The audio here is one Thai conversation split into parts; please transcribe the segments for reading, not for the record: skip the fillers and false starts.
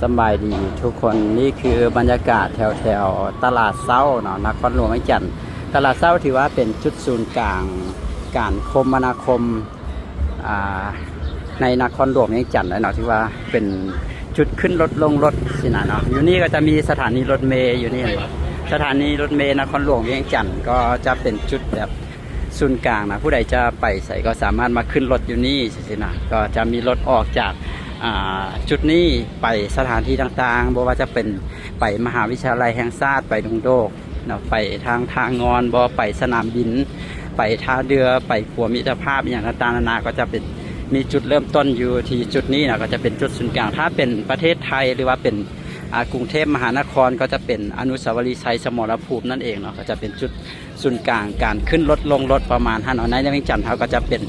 สบายดีทุกคนนี่คือบรรยากาศแถวตลาดเช้าเนาะนครหลวงเวียงจันทร์ตลาดเช้าถือว่าเป็นจุดศูนย์กลางการคมนาคมในนครหลวงเวียงจันทร์เนาะที่ว่าเป็นจุดขึ้นรถลงรถสินะเนาะอยู่นี่ก็จะมีสถานีรถเมล์อยู่นี่สถานีรถเมล์นครหลวงเวียงจันทร์ก็จะเป็นจุดแบบศูนย์กลางนะผู้ใดจะไปใส่ก็สามารถมาขึ้นรถอยู่นี่สินะก็จะมีรถออกจากจุดนี้ไปสถานที่ต่างๆบ่ว่าจะเป็นไปมหาวิทยาลัยแห่งชาติไปดงโดกเนาะไปทางงอนบ่ไปสนามบินไปท่าเรือไปขัวมิตรภาพอย่างต่างๆนานาก็จะเป็นมีจุดเริ่มต้นอยู่ที่จุดนี้นะก็จะเป็นจุดศูนย์กลางถ้าเป็นประเทศไทยหรือว่าเป็นกรุงเทพมหานครก็จะเป็นอนุสาวรีย์ชัยสมรภูมินั่นเองเนาะก็จะเป็นจุดศูนย์กลางการขึ้นรถลงรถประมาณท่านเอาในเวียงจันทร์เขาก็จะเป็น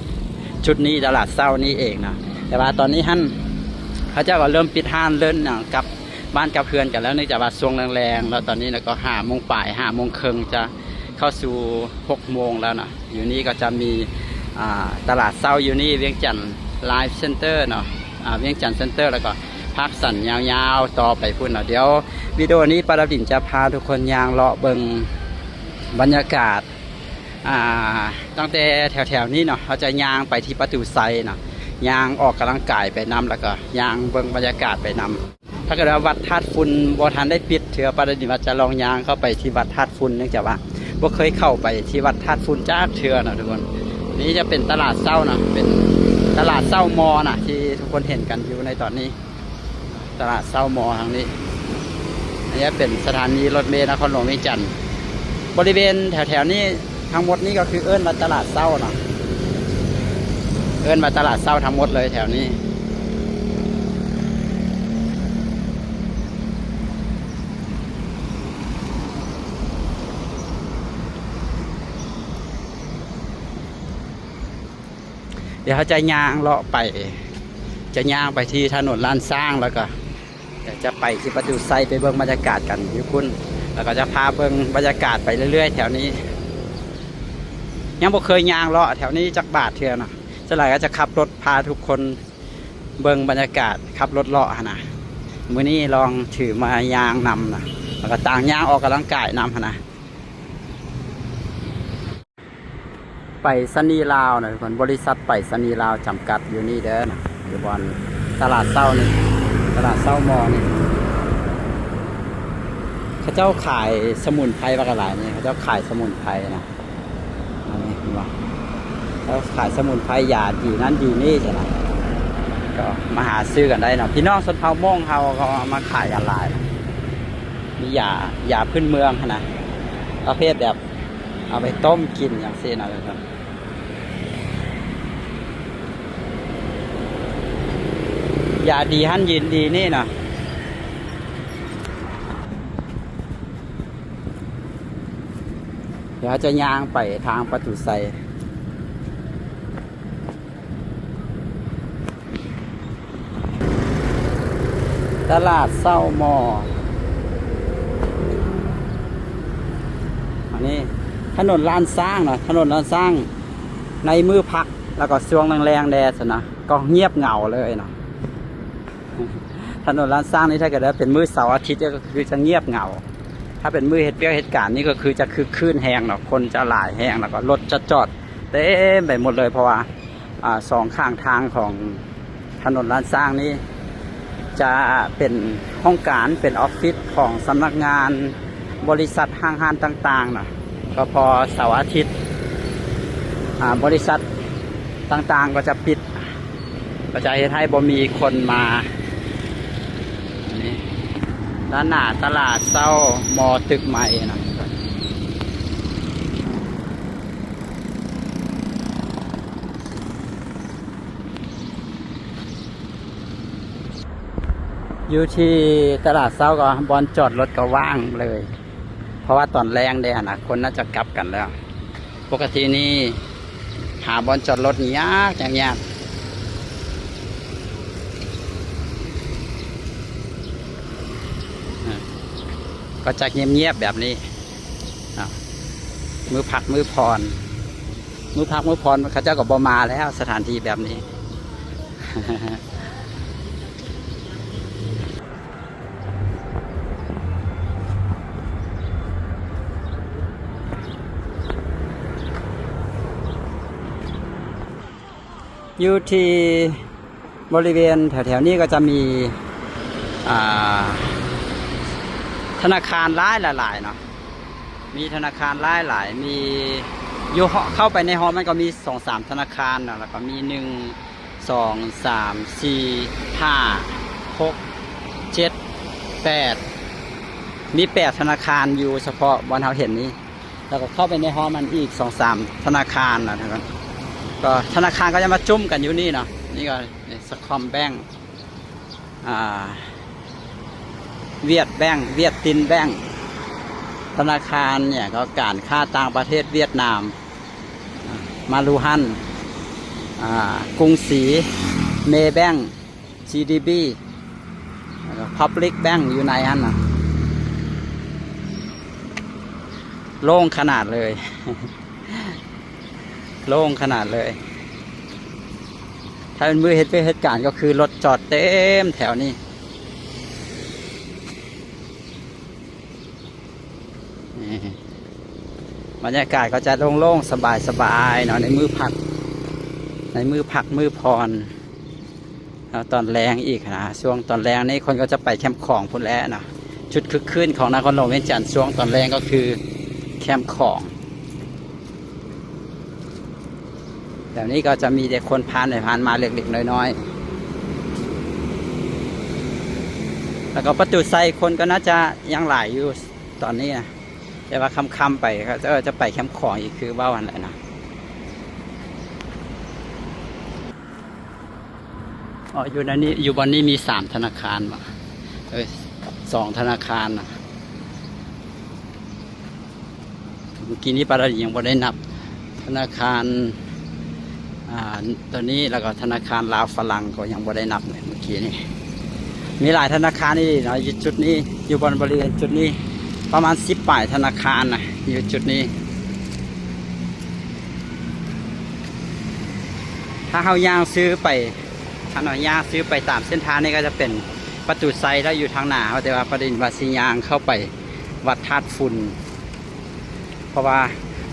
จุดนี้ตลาดเช้านี้เองนะแต่ว่าตอนนี้ท่านเขาเจ้าก็เริ่มปิดห้างเล่นกลับบ้านกับเพื่อนกันแล้วเนื่องจากว่าช่วงแรงๆแล้วตอนนี้ก็5 โมงปลาย5 โมงครึ่งจะเข้าสู่6 โมงแล้วนะอยู่นี่ก็จะมีตลาดเช้าอยู่นี่เวียงจันทร์ไลฟ์เซ็นเตอร์เนาะเวียงจันทร์เซ็นเตอร์แล้วก็พักสั่นยาวๆต่อไปพุ่นเนาะเดี๋ยววิดีโอนี้ปาราดินจะพาทุกคนยางเลาะเบิงบรรยากาศตั้งแต่แถวๆนี้เนาะเขาจะยางไปที่ประตูไซเนาะยางออกกำลังกายไปนำแล้วก็ยางเบิงบรรยากาศไปนำถ้าเกิดว่าวัดธาตุฝุ่นบ่ทันได้ปิดเถื่อปาราดินว่าจะลองยางเข้าไปที่วัดธาตุฝุ่นเนื่องจากว่าบ่เคยเข้าไปที่วัดธาตุฝุ่นจ้าเถื่อเนาะทุกคนนี่จะเป็นตลาดเช้านะเป็นตลาดเช้ามอนะที่ทุกคนเห็นกันอยู่ในตอนนี้ตลาดเช้ามอทางนี้อันนี้เป็นสถานีรถเมล์นครหลวงเวียงจันทร์บริเวณแถวๆนี้ทั้งหมดนี้ก็คือเอิ้นมาตลาดเช้านะเอิ้นมาตลาดเช้าทั้งหมดเลยแถวนี้เดี๋ยวเขาจะย่างเลาะไปจะย่างไปที่ถนนลานสร้างแล้วก็จะไปที่ประตูไซไปเบิ่งบรรยากาศกันอยู่คุณแล้วก็จะพาเบิ่งบรรยากาศไปเรื่อยๆแถวนี้ยังบ่เคยย่างเลาะแถวนี้จักบาทเทื่อนะสลายก็จะขับรถพาทุกคนเบิ่งบรรยากาศขับรถเลาะนะมื้อนี้ลองถือมายางนำนะแล้วก็ต่างย่างออกกำลังกายนำนะไปสนีลาวนะทุกคนบริษัทไปสนีลาวจำกัดอยู่นี่เด้อนะอยู่บนตลาดเช้านี่ตลาดเช้ามอนี่เขาเจ้าขายสมุนไพรบางหลายนี่เขาเจ้าขายสมุนไพรนะอันนี้เห็นป่ะเขาขายสมุนไพรยาดีนั้นดีนี่ใช่ไหมก็มาหาซื้อกันได้นะพี่น้องชนเผ่ามงเขามาขายกันหลายมียาพื้นเมืองนะประเภทแบบเอาไปต้มกินอย่างเช่นอะไรครับยาดีฮั่นยินดีนี่นะเดี๋ยวจะย่างไปทางประตูไซตลาดเช้ามออันนี้ถนนลานสร้างเนาะถนนลานสร้างในมือพักแล้วก็ช่วงแรงๆแดดนะก็เงียบเหงาเลยเนาะถนนลานสร้างนี่ถ้าเกิดว่าเป็นมื้อเสาร์อาทิตย์ก็คือจะเงียบเหงาถ้าเป็นมื้อเหตุการณ์นี่ก็คือจะคึกคืนแห้งเนาะคนจะหลายแห้งแล้วก็รถจะจอดเต็มไปหมดเลยเพราะว่าสองข้างทางของถนนลานสร้างนี้จะเป็นห้องการเป็นออฟฟิศของสำนักงานบริษัทห้างๆต่างๆเนาะก็พอเสาร์อาทิตย์บริษัทต่างๆก็จะปิดก็จะให้บ่มีคนมาด้านหน้าตลาดเช้ามอตึกใหม่นะอยู่ที่ตลาดเช้าก็บอนจอดรถก็ว่างเลยเพราะว่าตอนแรงแดดนะคนน่าจะกลับกันแล้วปกตินี่หาบอนจอดรถยากอย่างยากก็จะเงียบๆแบบนี้มือพักมือพรเขาเจ้าก็บ่มาแล้วสถานที่แบบนี้ อยู่ที่บริเวณแถวๆนี้ก็จะมีธนาคารหลายๆเนาะมีธนาคารหลายๆมีอยู่เข้าไปในฮอลล์มันก็มี 2-3 ธนาคารนะแล้วก็มี1 2 3 4 5 6 7 8มี8ธนาคารอยู่เฉพาะวันเราเห็นนี้แล้วก็เข้าไปในฮอลล์มันอีก 2-3 ธนาคารนะครับก็ธนาคารก็จะมาจุ่มกันอยู่นี่เนาะนี่ก็สคอมแบงก์เวียดแบงก์เวียดตินแบงก์ธนาคารเนี่ยก็การค้าต่างประเทศเวียดนามมารูฮันกรุงศรีเมย์แบงก์ GDB Public Bank อยู่ในฮันนะโล่งขนาดเลย โล่งขนาดเลยถ้าเป็นมือเหตุการณ์ก็คือรถจอดเต็มแถวนี้บรรยากาศก็จะโล่งๆสบายๆเนาะในมือพักมือพรแล้วตอนแรงอีกนะช่วงตอนแรงนี่คนก็จะไปแคมป์ของพุ่นแล้วนะชุดคึกคืนของนครหลวงเวียงจันทร์ช่วงตอนแรงก็คือแคมป์ของแบบนี้ก็จะมีแต่คนผ่านมาเล็กๆน้อยๆแล้วก็ประตูไซคนก็น่าจะยังหลายอยู่ตอนนี้นะแต่ว่าค่ำๆไปก็จะไปแคมป์ของอีกคือว่าวันไหนนะอ๋ออยู่ในนี้อยู่บนนี้มี3 ธนาคารมา2 ธนาคารนะเมื่อกี้นี้ปาราดียังไม่ได้นับธนาคารตัวนี้แล้วก็ธนาคารลาวฝรั่งก็ยังไม่ได้นับเลยเมื่อกี้นี้มีหลายธนาคารนี่เนาะจุดนี้อยู่บนบริเวณจุดนี้ประมาณ10 ป่ายธนาคารนะอยู่จุดนี้ถ้าเฮาย่างซื้อไปถ้าเราย่างซื้อไปตามเส้นทางนี่ก็จะเป็นประตูไซด์ถ้าอยู่ทางหน้าแต่ว่าประเด็นว่าสิย่างเข้าไปวัดธาตุฝุ่นเพราะว่า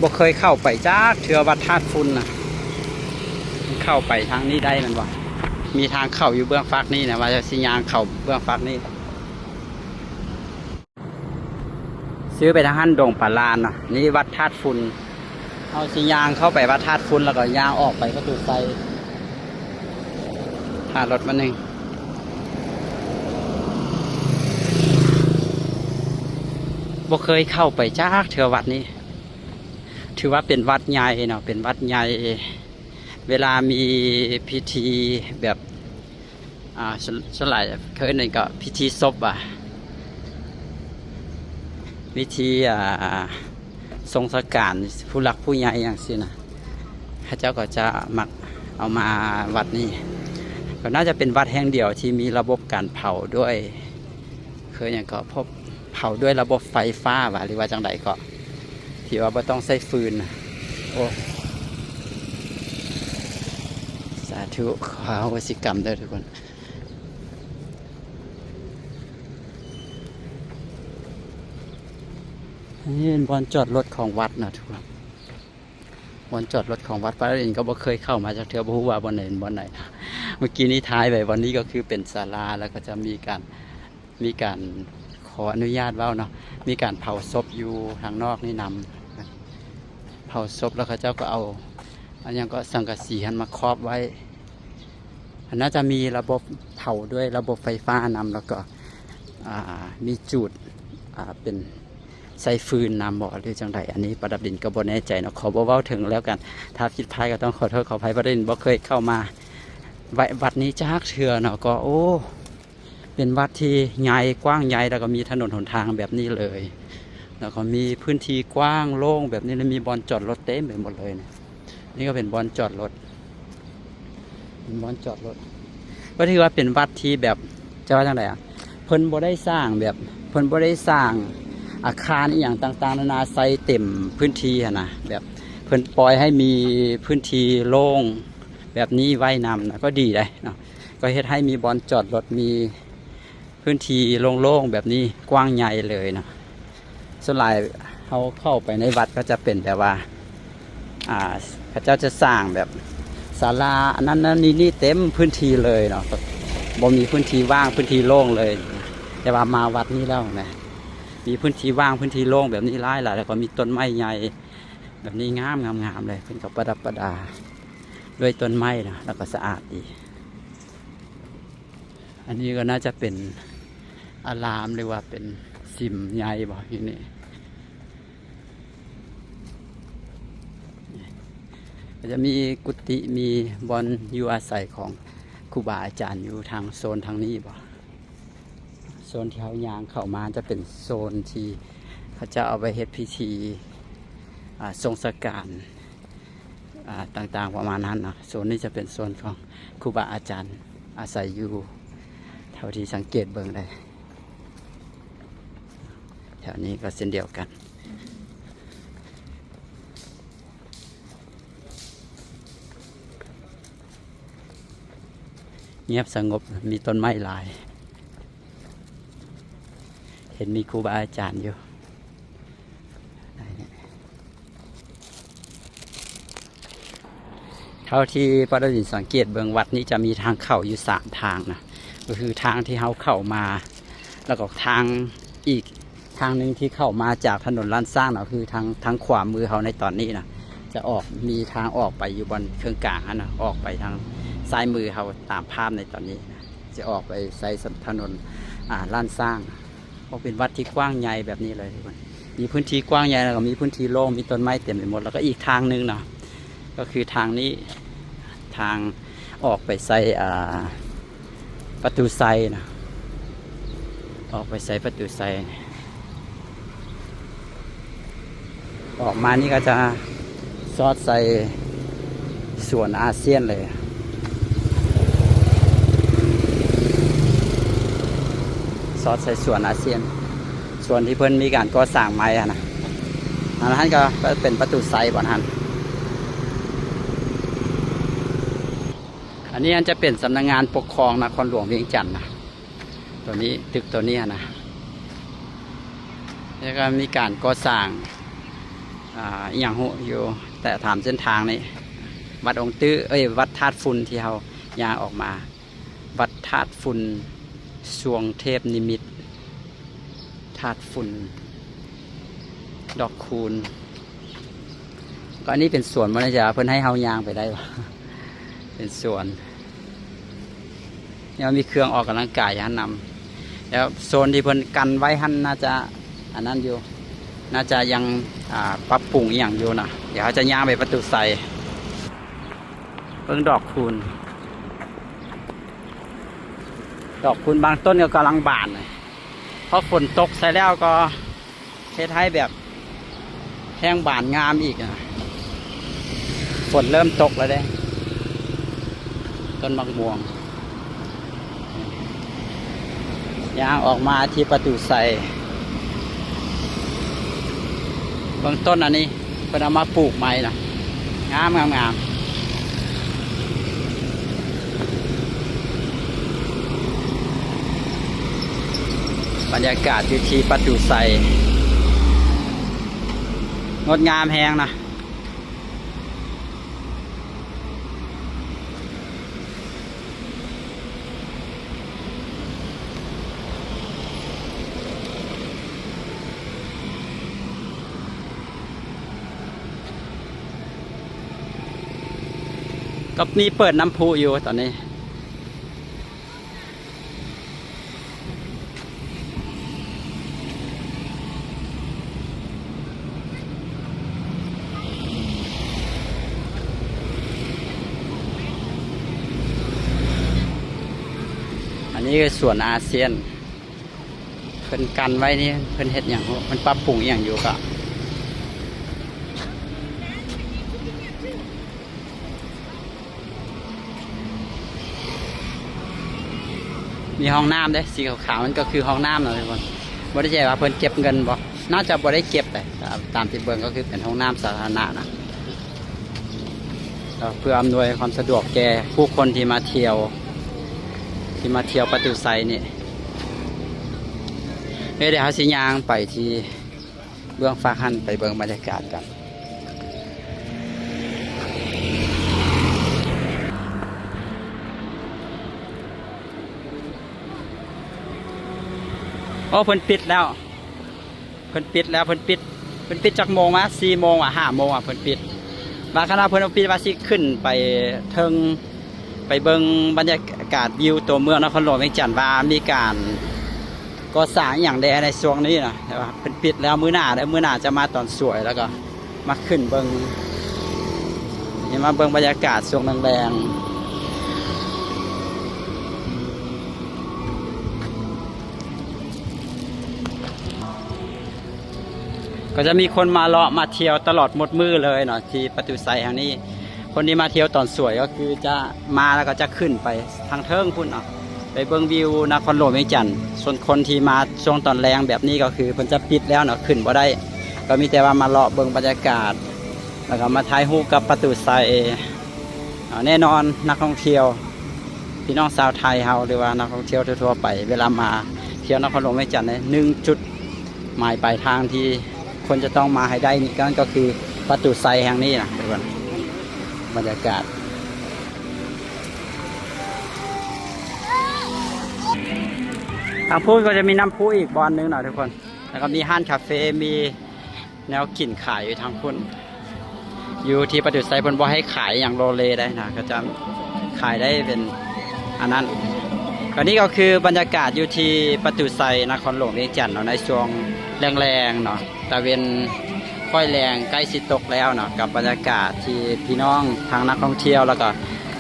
บ่เคยเข้าไปจากเทือวัดธาตุฝุ่นนะเข้าไปทางนี้ได้มันบ่มีทางเข้าอยู่เบื้องฝักนี่นะว่าจะสิย่างเข้าเบื้องฝักนี่ซื้อไปทางหันดงป่าลานนะนี่วัดธาตุฝุ่นเอาสิยางเข้าไปวัดธาตุฝุ่นแล้วก็ยางออกไปประตูไซหารถมาหนึ่งบ่เคยเข้าไปจากเถื่อวัดนี้ถือว่าเป็นวัดใหญ่เนาะเป็นวัดใหญ่เวลามีพิธีแบบสลายเคยหนึ่งก็พิธีศพวิธีทรงสการผู้หลักผู้ใหญ่อย่างสินะพระเจ้าก็จะมักเอามาวัดนี้ก็น่าจะเป็นวัดแห่งเดียวที่มีระบบการเผาด้วยเคยอย่างก็พบเผาด้วยระบบไฟฟ้าหรือว่าจังใดก็ที่ว่าไม่ต้องใช้ฟืนโอ้สาธุขออโหสิกรรมด้วยทุกคนนี่เป็นบอนจอดรถของวัดนะทุกคนบอนจอดรถของวัดพระอินทร์ก็บ่เคยเข้ามาจากเทือบ่ฮู้ว่าบ่ไหนบ่ไหนเมื่อกี้นี้ท้ายไปวันนี้ก็คือเป็นศาลาแล้วก็จะมีการขออนุญาตเว้าเนาะมีการเผาศพอยู่ทางนอกนี่นำเผาศพแล้วเขาเจ้าก็เอาอันยังก็สังกะสีหันมาครอบไว้น่าจะมีระบบเผาด้วยระบบไฟฟ้านำแล้วก็มีจุดเป็นใส่ฟืนนำบ่หรือจังใดอันนี้ประดับดินก็บ่แน่ใจเนาะขอบ่เว้าถึงแล้วกันถ้าผิดพลาดก็ต้องขอโทษขออภัยประเด็นบ่เคยเข้ามาวัดนี้จากเถื่อเนาะก็โอ้เป็นวัดที่ใหญ่กว้างใหญ่แล้วก็มีถนนหนทางแบบนี้เลยแล้วก็มีพื้นที่กว้างโล่งแบบนี้แล้วมีบ่อนจอดรถเต็มไปหมดเลยเนี่ยนี่ก็เป็นบ่อนจอดรถก็ถือว่าเป็นวัดที่แบบจะว่าจังไดเพิ่นบ่ได้สร้างแบบเพิ่นบ่ได้สร้างอาคารอย่างต่างๆนานาใส่เต็มพื้นที่นะแบบเพิ่นปล่อยให้มีพื้นที่โล่งแบบนี้ไว้นำนะก็ดีเลยเนาะก็เฮ็ดให้มีบ่อนจอดรถมีพื้นที่โล่งๆแบบนี้กว้างใหญ่เลยนะส่วนหลายเขาเข้าไปในวัดก็จะเป็นแบบว่าพระเจ้าจะสร้างแบบ ศาลาอันนั้นนี่เต็มพื้นที่เลยเนาะบ่มีพื้นที่ว่างพื้นที่โล่งเลยแต่ว่ามาวัดนี้แล้วนะมีพื้นที่ว่างพื้นที่โล่งแบบนี้หลายแล้วก็มีต้นไม้ใหญ่แบบนี้งามเลยเป็นกับประดับประดาด้วยต้นไม้นะแล้วก็สะอาดดีอันนี้ก็น่าจะเป็นอารามหรือว่าเป็นซิมใหญ่บ่อยู่นี่จะมีกุฏิมีบอนอยู่อาศัยของครูบาอาจารย์อยู่ทางโซนทางนี้บ่โซนที่เขายางเข้ามาจะเป็นโซนที่เขาจะเอาไปเฮ็ดพิธีทรงสการต่างๆประมาณนั้นนะโซนนี้จะเป็นโซนของครูบาอาจารย์อาศัยอยู่เท่าที่สังเกตเบิ่งได้แถวนี้ก็เช่นเดียวกันเงียบสงบมีต้นไม้หลายเห็นมีครูบาอาจารย์อยู่เท่าที่พระดดินสังเกตเบื้องวัดนี้จะมีทางเข้าอยู่3 ทางนะก็คือทางที่เขาเข้ามาแล้วก็ทางอีกทางหนึ่งที่เข้ามาจากถนนลานสร้างนะคือทางขวามือเขาในตอนนี้นะจะออกมีทางออกไปอยู่บนเครื่องกลางนะออกไปทางซ้ายมือเขาตามภาพในตอนนี้นะจะออกไปใส่ถนนลานสร้างเพราะเป็นวัดที่กว้างใหญ่แบบนี้เลยทุกคนมีพื้นที่กว้างใหญ่แล้วก็มีพื้นที่โล่งมีต้นไม้เต็มไปหมดแล้วก็อีกทางนึงเนาะก็คือทางนี้ทางออกไปใส่ประตูไซนะออกไปใส่ประตูไซออกมานี่ก็จะซอดใส่ส่วนอาเซียนเลยซอดใส่ส่วนอาเซียนส่วนที่เพิ่นมีการก่อสร้างใหม่นะอันนั้นก็เป็นประตูไซบ่อนฮันอันนี้จะเป็นสำนักงานปกครองนครหลวงเวียงจันทน์นะตัวนี้ตึกตัวนี้นะแล้วก็มีการก่อสร้างอย่างหูอยู่แต่ถามเส้นทางนี้วัดองค์ตื้อวัดธาตุฝุ่นที่เขายางออกมาวัดธาตุฝุ่นสวงเทพนิมิตธาตุฝุ่นดอกคูณก็อันนี้เป็นสวนมรณะเพิ่นให้เฮายางไปได้ปะเป็นสวนเนี่ยมีเครื่องออกกำลังกายหันนำแล้วโซนที่เพิ่นกันไว้หันน่าจะอันนั้นอยู่น่าจะยังปรับปรุงอย่างอยู่นะเดี๋ยวเขาจะย่างไปประตูใส่เพิ่งดอกคูณบางต้นก็กำลังบานเลยเพราะฝนตกใส่แล้วก็เทศให้แบบแห้งบานงามอีกนะฝนเริ่มตกแล้วเด้ต้นมะม่วงย่างออกมาที่ประตูใส่บางต้นอันนี้เป็นเอามาปลูกใหม่นะงามบรรยากาศอยู่ที่ประตูใส่งดงามแหงนะก็มีเปิดน้ำพุอยู่ตอนนี้อันนี้คือส่วนอาเซียนเพิ่นกันไว้นี่เพิ่นเฮ็ดอย่างมันปรับปรุงอย่างอยู่ก็มีห้องน้ำเด้สีขาวๆมันก็คือห้องน้ำนะทุกคนบ่ได้ใช่ว่าเพิ่นเก็บเงินบ่น่าจะบ่ได้เก็บแต่ตามที่เบิ่งก็คือเป็นห้องน้ำสาธารณะนะเพื่ออำนวยความสะดวกแก่ผู้คนที่มาเที่ยวประตูไซนี่เดี๋ยวเขาสิย่างไปที่เบื้องฟ้าหันไปเบิ่งบรรยากาศกัน โอ้เพิ่นปิดแล้วเพิ่นปิดแล้วเพิ่นปิดจากโมงมา4 โมง5 โมงเพิ่นปิดบางคณะเพิ่นปิดว่าสิขึ้นไปเทิงไปเบิ่งบรรยากาศวิวตัวเมืองนครหลวงเวียงจันทน์ว่ามีการก่อสร้างอย่างใดในช่วงนี้นะแต่ว่าเพิ่นปิดแล้วมื้อหน้าจะมาตอนสวยแล้วก็มาขึ้นเบิ่งนี่มาเบิ่งบรรยากาศช่วงแรงก็จะมีคนมาเลาะมาเที่ยวตลอดหมดมือเลยเนาะที่ประตูไซแห่งนี้คนที่มาเที่ยวตอนสวยก็คือจะมาแล้วก็จะขึ้นไปทางเทิงพุ่นเนาะไปเบิ่งวิวนครหลวงเวียงจันทน์ส่วนคนที่มาช่วงตอนแรงแบบนี้ก็คือเพิ่นจะปิดแล้วเนาะขึ้นบ่ได้ก็มีแต่ว่ามาเลาะเบิ่งบรรยากาศแล้วก็มาถ่ายรูปกับประตูไซแน่นอนนักท่องเที่ยวพี่น้องชาวไทยเฮาหรือว่านักท่องเที่ยวทั่วไปเวลามาเที่ยวนครหลวงเวียงจันทน์เนี่ย1 จุดหมายปลายทางที่คนจะต้องมาให้ได้นี่ก็คือประตูไซแห่งนี้นะทุกคนบรรยากาศทางพูดก็จะมีน้ำพุอีกบอนนึงหน่อยทุกคนแล้วก็มีห้านคาเฟ่มีแนวกลิ่นขายอยู่ทางพุ่นอยู่ที่ประตูไซเพิ่นบ่ให้ขายอย่างโรเลได้นะก็จะขายได้เป็นอันนั้นก็นี่ก็คือบรรยากาศอยู่ที่ประตูไซนครหลวงเวียงจันทน์ในช่วงแรงๆเนาะตะเวนค่อยแรงใกล้สิตกแล้วเนาะกับบรรยากาศที่พี่น้องทางนักท่องเที่ยวแล้วก็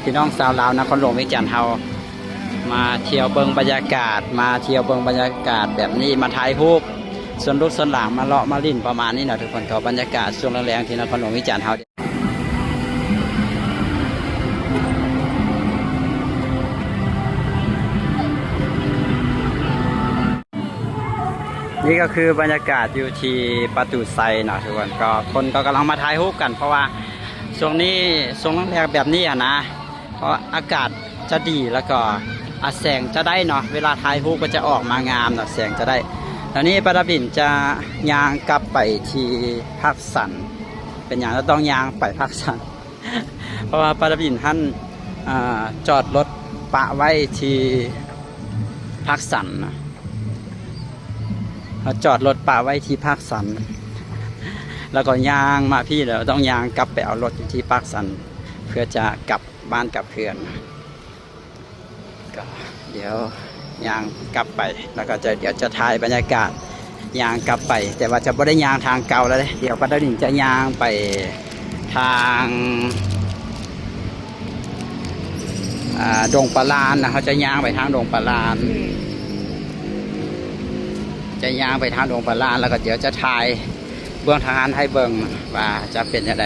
พี่น้องชาวลาวนครหลวงเวียงจันทน์เฮามาเที่ยวเบิ่งบรรยากาศมาเที่ยวเบิ่งบรรยากาศแบบนี้มาถ่ายรูปส่วนลูกส่วนหลานมาเลาะมาลิ้นประมาณนี้เนาะทุกคนก็บรรยากาศช่วงแรงๆที่นครหลวงเวียงจันทน์เฮานี่ก็คือบรรยากาศอยู่ที่ประตูไซเนาะทุกคนก็คนก็กำลังมาถ่ายรูปกันเพราะว่าช่วงนี้ช่วงแรกแบบนี้นะเพราะอากาศจะดีแล้วก็แสงจะได้เนาะเวลาถ่ายรูปก็จะออกมางามเนาะแสงจะได้ตอนนี้ประดับดินจะยางกลับไปที่ภาคสันเป็นอย่างเราต้องยางไปภาคสัน เพราะว่าประดับดินท่านจอดรถปะไว้ที่ภาคสันนะเราจอดรถป่าไว้ที่ภาคสันแล้วก็ยางมาพี่เราต้องยางกลับไปเอารถที่ภาคสันเพื่อจะกลับบ้านกลับเพื่อนก็เดี๋ยวยางกลับไปแล้วก็เดี๋ยวจะถ่ายบรรยากาศยางกลับไปแต่ว่าจะไม่ได้ยางทางเก่าแล้วเดี๋ยวป้าดาดิ่งจะยางไปทางดงปลานนะเขาจะยางไปทางดงปลานจะย่างไปทางดงปลาแล้วก็เดี๋ยวจะถ่ายเบื้องทางให้เบิ่งว่าจะเป็นยังไง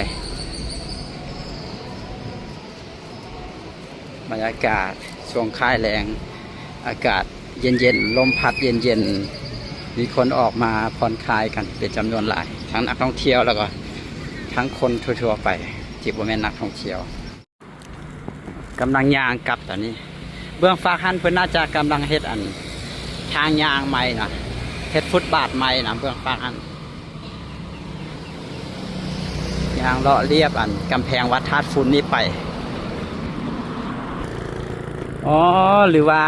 บรรยากาศช่วงค่ายแรงอากาศเย็นๆลมพัดเย็นๆมีคนออกมาผ่อนคลายกันเป็นจำนวนหลายทั้งนักท่องเที่ยวแล้วก็ทั้งคนทั่วๆไปที่บ่แม่นนักท่องเที่ยวกำลังย่างกลับตอนนี้เบื้องฟ้าหันเพิ่นน่าจะกำลังเฮ็ดอันทางย่างใหม่นะเฮ็ดฟุตบาทใหม่นะเบื้องฟ้าหันยางเลาะเรียบอันกำแพงวัดธาตุฝุ่นนี้ไปอ๋อหรือว่า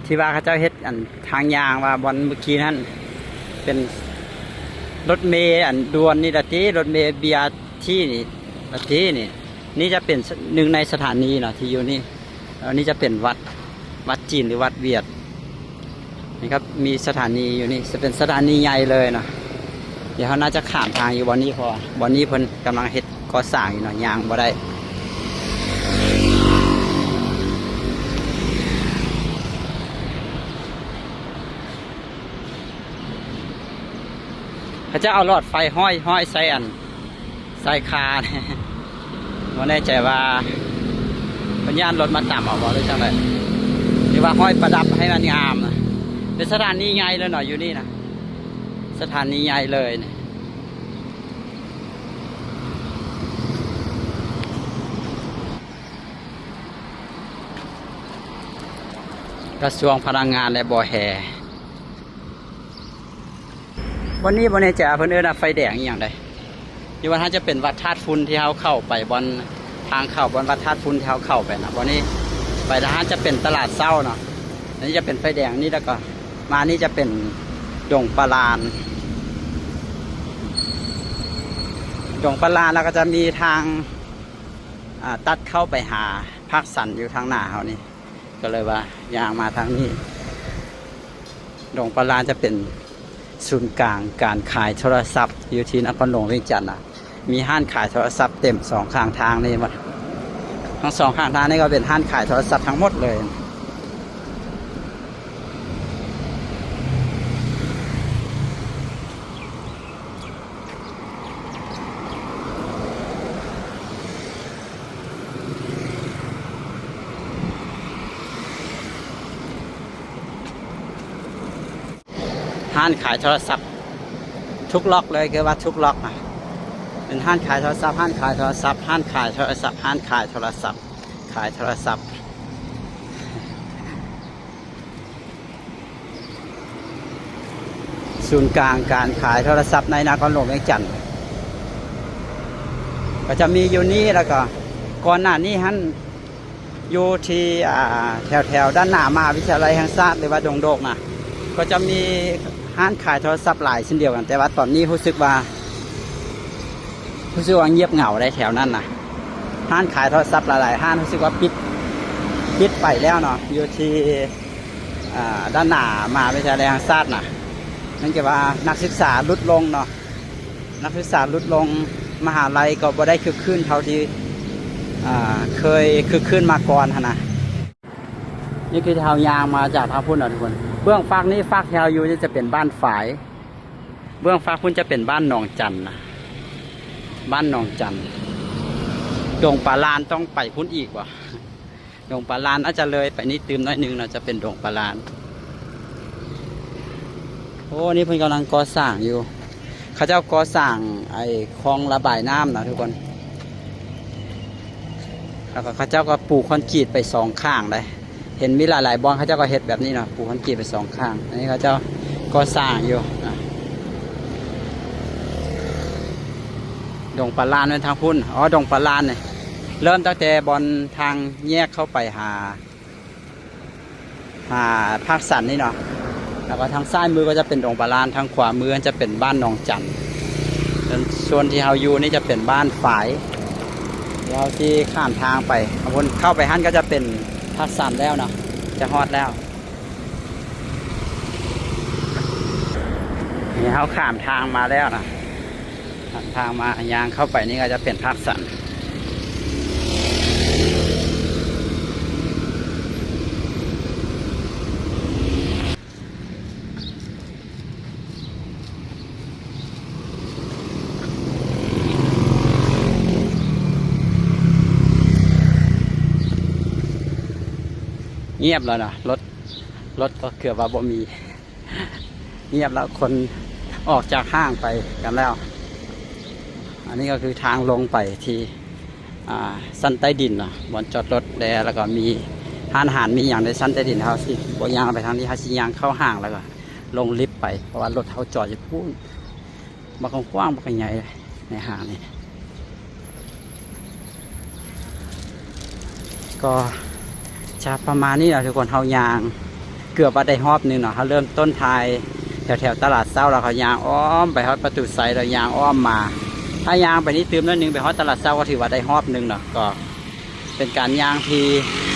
ที่ว่าเขาเจ้าเฮ็ดอันทางยางว่าบนเมื่อกี้นั้นเป็นรถเมล์อันด่วนนี่ละทีรถเมล์บีอาร์ที่นี่ละทีนี่จะเป็นหนึ่งในสถานีเนาะที่อยู่นี่แล้วนี่จะเป็นวัดจีนหรือวัดเวียดนี่ครับมีสถานีอยู่นี่จะเป็นสถานีใหญ่เลยเนาะเดี๋ยวเขาน่าจะข้ามทางอยู่วันนี้พอวันนี้เพิ่นกำลังเฮ็ดก่อสร้างอยู่เนาะยางบ่ได้เขาจะเอาหลอดไฟห้อยใส่อันใส่คาเนี่ยไม่แน่ใจว่าปัญญารถมาต่ำเอาบ่หรือจังไรหรือว่าห้อยประดับให้มันงามนะเป็นสถานีใหญ่เลยหน่อยอยู่นี่นะสถานีใหญ่เลยเนี่ยกระทรวงพลังงานและบ่อแห่วันนี้บนเนจ่าเพิ่นเอิ้นไฟแดงอย่างไรที่ว่าถ้าจะเป็นวัดธาตุฝุ่นที่เขาเข้าไปบนทางเข้าบนวัดธาตุฝุ่นที่เขาเข้าไปนะวันนี้ไปทางจะเป็นตลาดเศร้าเนาะอันนี้จะเป็นไฟแดงนี่แล้วก็ มานี่จะเป็นดงปลาลานดงปลาลานแล้วก็จะมีทางตัดเข้าไปหาภาคสันอยู่ทางหน้าเขานี่ก็เลยว่ายางมาทางนี้ดงปลาลานจะเป็นศูนย์กลางการขายโทรศัพท์อยู่ที่นครหลวงเวียงจันทร์มีห้างขายโทรศัพท์เต็มสองข้างทางนี่หมดทั้งสองข้างทางนี่ก็เป็นห้างขายโทรศัพท์ทั้งหมดเลยห้างขายโทรศัพท์ทุกล็อกเลยคือว่าทุกล็อกเป็นห้างขายโทรศัพท์ห้างขายโทรศัพท์ห้างขายโทรศัพท์ห้างขายโทรศัพท์ขายโทรศัพท์ศูนย์กลางการขายโทรศัพท์ในนครหลวงเวียงจันทร์ก็จะมีอยู่นี่แล้วก็ก่อนหน้านี้ฮั่นอยู่ที่แถวด้านหน้ามหาวิทยาลัยแห่งชาติหรือว่าดงโดกก็จะมีห้างขายโทรศัพท์หลายเช่นเดียวกันแต่ว่าตอนนี้รู้สึกว่าเงียบเหงาได้แถวนั้นห้างขายโทรศัพท์หลายๆห้างรู้สึกว่าปิดไปแล้วเนาะอยู่ที่ด้านหน้ามหาวิทยาลัยแห่งชาตินั่นก็ว่านักศึกษาลดลงเนาะนักศึกษาลดลงมหาลัยก็บ่ได้คึกคืนเท่าที่เคยคึกคืนมาก่อนนะนี่คือแถวยางมาจากทางพุ่นทุกคนเบื้องฝากนี้ฝากแถวอยู่จะเป็นบ้านฝายเบื้องฝากพุ่นจะเป็นบ้านหนองจันบ้านหนองจันดงปลาลานต้องไปพุ่นอีกว่ะดงปลาลานอาจจะเลยไปนี่ตื่มน้อยนึงเนาะจะเป็นดงปลาลานโอ้นี่เพิ่นกำลังก่อสร้างอยู่เขาเจ้าก่อสร้างไอ้คลองระบายน้ำนะทุกคนแล้วก็เขาเจ้าก็ปลูกคอนกรีตไปสองข้างเลยเห็นมีหลายๆบอนเขาเจ้าก็เฮ็ดแบบนี้เนาะปลูกคอนกรีตไปสองข้างอันนี้เขาเจ้าก่อสร้างอยู่ดงปลาลานเป็นทางพุ่นดงปลาลานเนี่ยเริ่มตั้งแต่บอนทางแยกเข้าไปหาภาคสันนี่เนาะแล้วก็ทางซ้ายมือก็จะเป็นดงปลาลานทางขวามือจะเป็นบ้านหนองจันส่วนที่เฮาอยู่นี่จะเป็นบ้านฝายเราที่ข้ามทางไปคนเข้าไปหั่นก็จะเป็นภาคสันแล้วเนาะจะฮอดแล้วนี่เขาข้ามทางมาแล้วนะข้ามทางมายางเข้าไปนี่ก็จะเป็นภาคสันเงียบแล้วนะรถก็เกือบว่าบ่มีเงียบแล้วคนออกจากห้างไปกันแล้วอันนี้ก็คือทางลงไปที่ชั้นใต้ดินเนาะบนจอดรถแล้วก็มีห้านอาหารมีอย่างในชั้นใต้ดินเขาสิบ่ยางไปทางนี้เขาสิยางเข้าห้างแล้วก็ลงลิฟต์ไปเพราะว่ารถเขาจอดอยู่พุ่นบักกว้างบักใหญ่ในห้างนี่ก็จะประมาณนี้แหละทุกคนเขายางเกือบว่าได้ฮอบนึงเนาะเขาเริ่มต้นทายแถวตลาดเศร้าเราเขายางอ้อมไปฮอดประตูไซเรายางอ้อมมาถ้ายางไปนี้ตื่มนิดนึงไปฮอดตลาดเศร้าก็ถือว่าได้ฮอบนึงเนาะก็เป็นการยางที่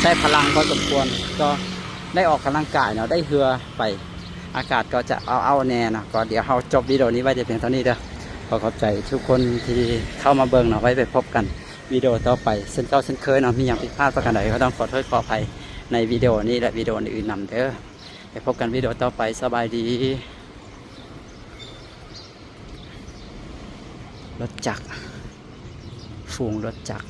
ใช้พลังพอสมควรก็ได้ออกกำลังกายเนาะได้เฮือไปอากาศก็จะเอาแน่เนาะก็เดี๋ยวเราจบวิดีโอนี้ไว้จะเพียงเท่านี้เด้อขอขอบใจทุกคนที่เข้ามาเบิ่งเนาะไว้ไปพบกันวิดีโอต่อไปเส้นเก่าเส้นเคยเนาะมีอย่างผิดพลาดประการใดก็ต้องขอโทษขออภัยในวิดีโอนี้และวิดีโออื่นนำเด้อไปพบกันวิดีโอต่อไปสบายดีรถจักรฝูงรถจักร